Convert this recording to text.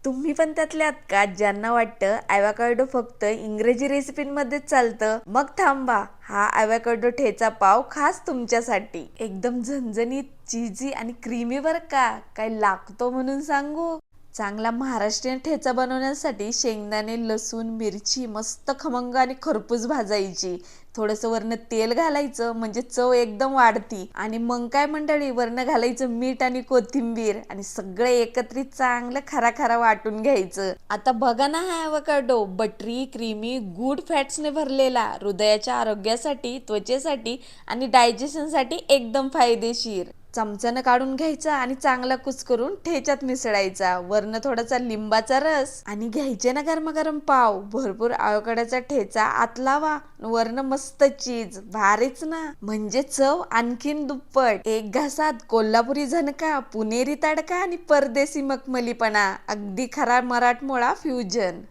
तुम्ही पण त्यातल्यात का ज्यांना वाटतं ॲव्होकाडो फक्त इंग्रजी रेसिपींमध्येच चालतं? मग थांबा, हा ॲव्होकाडो ठेचा पाव खास तुमच्यासाठी. एकदम झणझणीत, चीजी आणि क्रीमी बर का. काय लागतो म्हणून सांगू? चांगला महाराष्ट्रीयन ठेचा बनवण्यासाठी शेंगदाणे, लसूण, मिरची मस्त खमंग आणि खरपूस भाजायची. थोडंसं वरनं तेल घालायचं म्हणजे चव एकदम वाढती. आणि मग काय मंडळी, वरनं घालायचं मीठ आणि कोथिंबीर आणि सगळं एकत्रित चांगलं खरा खरा वाटून घ्यायचं. आता बघा ना, हा ॲव्होकाडो बटरी, क्रीमी, गुड फॅट्सने भरलेला, हृदयाच्या आरोग्यासाठी, त्वचेसाठी आणि डायजेशनसाठी एकदम फायदेशीर. चमच्यानं काढून घ्यायचा आणि चांगला कुस्करून ठेच्यात मिसळायचा. वरनं थोडासा लिंबाचा रस आणि घ्यायचे ना गरमागरम पाव. भरपूर ॲव्होकाडोचा ठेचा आत लावा, वरनं मस्त चीज. भारीच ना. म्हणजे चव आणखीन दुप्पट. एक घासात कोल्हापुरी झणका, पुणेरी तडका आणि परदेसी मखमलीपणा. अगदी खरा मराठमोळा फ्युजन.